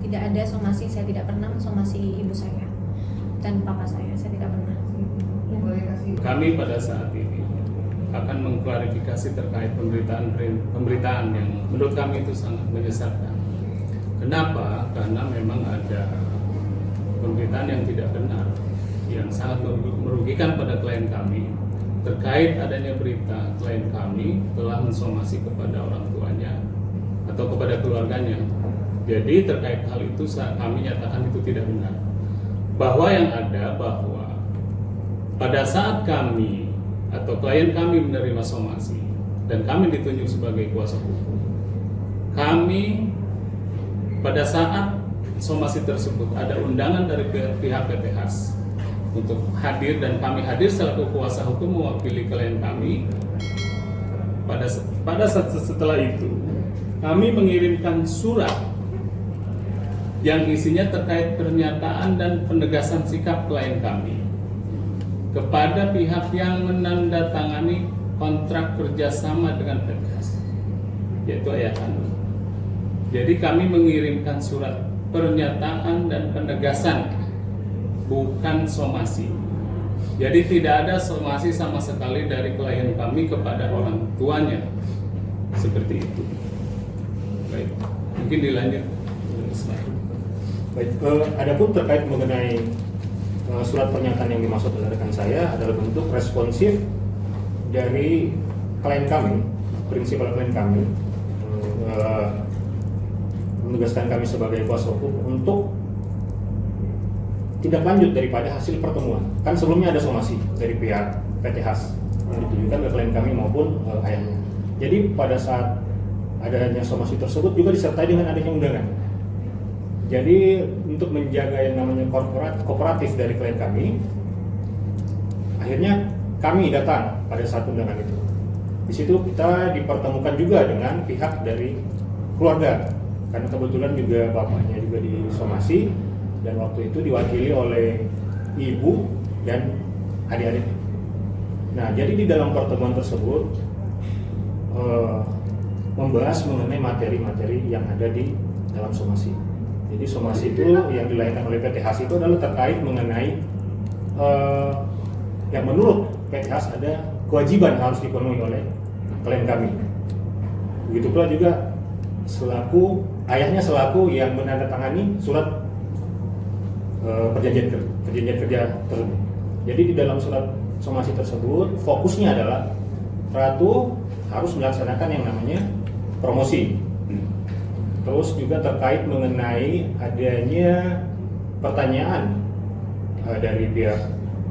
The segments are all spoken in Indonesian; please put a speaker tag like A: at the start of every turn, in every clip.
A: Tidak ada somasi, saya tidak pernah somasi ibu saya dan papa saya tidak pernah. Ya.
B: Kami pada saat ini akan mengklarifikasi terkait pemberitaan yang menurut kami itu sangat menyesatkan. Kenapa? Karena memang ada pemberitaan yang tidak benar, yang sangat merugikan pada klien kami terkait adanya berita klien kami telah mensomasi kepada orang tuanya atau kepada keluarganya. Jadi terkait hal itu kami nyatakan itu tidak benar. Bahwa yang ada bahwa pada saat kami atau klien kami menerima somasi dan kami ditunjuk sebagai kuasa hukum, kami pada saat somasi tersebut ada undangan dari pihak PT Has untuk hadir dan kami hadir selaku kuasa hukum mewakili klien kami. Pada saat setelah itu kami mengirimkan surat yang isinya terkait pernyataan dan penegasan sikap klien kami kepada pihak yang menandatangani kontrak kerjasama dengan PT Has, yaitu ayah kami. Jadi kami mengirimkan surat pernyataan dan penegasan, bukan somasi. Jadi tidak ada somasi sama sekali dari klien kami kepada orang tuanya, seperti itu. Baik, mungkin dilanjut.
C: Baik, adapun terkait mengenai surat pernyataan yang dimaksud oleh rekan saya adalah bentuk responsif dari klien kami, prinsipal klien kami, menugaskan kami sebagai kuasa hukum untuk tidak lanjut daripada hasil pertemuan. Kan sebelumnya ada somasi dari pihak PT Has yang ditujukan ke klien kami maupun ayahnya. Jadi pada saat adanya somasi tersebut juga disertai dengan adanya undangan. Jadi untuk menjaga yang namanya kooperatif dari klien kami, akhirnya kami datang pada saat undangan itu. Di situ kita dipertemukan juga dengan pihak dari keluarga, karena kebetulan juga bapaknya juga disomasi dan waktu itu diwakili oleh ibu dan adik-adik. Nah, jadi di dalam pertemuan tersebut membahas mengenai materi-materi yang ada di dalam somasi. Jadi somasi itu yang dilayangkan oleh PT Has itu adalah terkait mengenai yang menurut PT Has ada kewajiban harus dipenuhi oleh klien kami. Begitu pula juga ayahnya selaku yang menandatangani surat perjanjian kerja tersebut. Jadi di dalam surat somasi tersebut fokusnya adalah Ratu harus melaksanakan yang namanya promosi. Terus juga terkait mengenai adanya pertanyaan dari pihak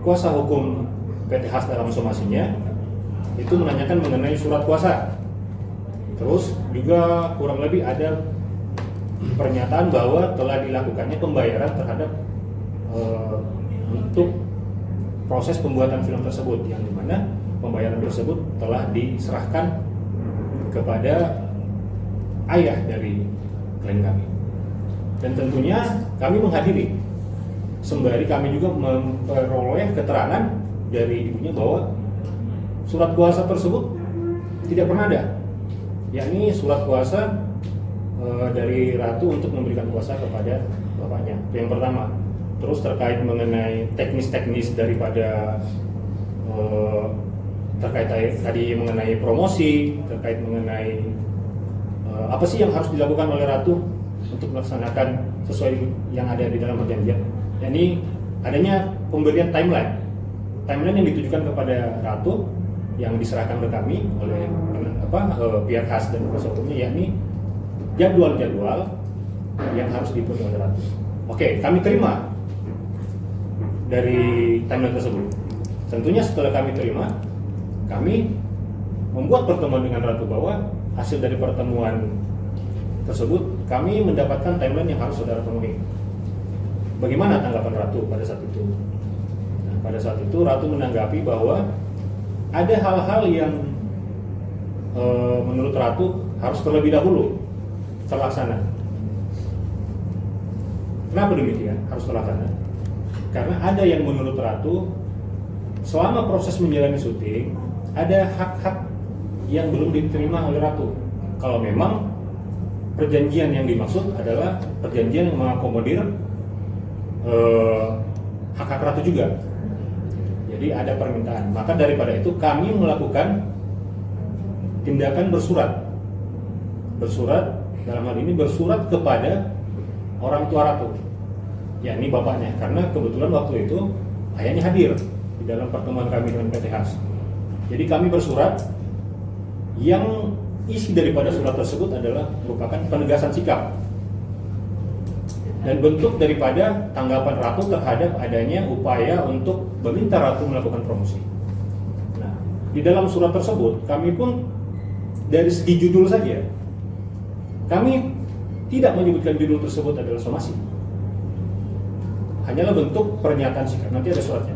C: kuasa hukum PT Has dalam somasinya, itu menanyakan mengenai surat kuasa. Terus juga kurang lebih ada pernyataan bahwa telah dilakukannya pembayaran terhadap untuk proses pembuatan film tersebut, yang dimana pembayaran tersebut telah diserahkan kepada ayah dari klien kami. Dan tentunya kami menghadiri, sembari kami juga memperoleh keterangan dari ibunya bahwa surat kuasa tersebut tidak pernah ada, yakni surat kuasa dari Ratu untuk memberikan kuasa kepada bapaknya. Itu yang pertama. Terus terkait mengenai teknis-teknis daripada terkait tadi mengenai promosi, terkait mengenai apa sih yang harus dilakukan oleh Ratu untuk melaksanakan sesuai yang ada di dalam perjanjian. Ini adanya pemberian timeline yang ditujukan kepada Ratu yang diserahkan ke kami oleh pihak Has dan kuasa hukumnya, yakni jadwal-jadwal yang harus dipenuhi oleh Ratu. Oke, kami terima dari timeline tersebut. Tentunya setelah kami terima, kami membuat pertemuan dengan Ratu bahwa hasil dari pertemuan tersebut kami mendapatkan timeline yang harus saudara penuhi. Bagaimana tanggapan Ratu pada saat itu? Nah, pada saat itu Ratu menanggapi bahwa ada hal-hal yang menurut Ratu harus terlebih dahulu terlaksana. Kenapa demikian harus terlaksana? Karena ada yang menurut Ratu selama proses menjalani syuting ada hak-hak yang belum diterima oleh Ratu. Kalau memang perjanjian yang dimaksud adalah perjanjian yang mengakomodir hak-hak ratu juga. Jadi ada permintaan. Maka daripada itu kami melakukan tindakan bersurat dalam hal ini bersurat kepada orang tua ratu, yakni bapaknya, karena kebetulan waktu itu ayahnya hadir di dalam pertemuan kami dengan PT Has. Jadi kami bersurat, yang isi daripada surat tersebut adalah merupakan penegasan sikap dan bentuk daripada tanggapan ratu terhadap adanya upaya untuk meminta ratu melakukan promosi. Nah, di dalam surat tersebut kami pun dari segi judul saja, kami tidak menyebutkan judul tersebut adalah somasi. Hanyalah bentuk pernyataan sikap. Nanti ada suratnya.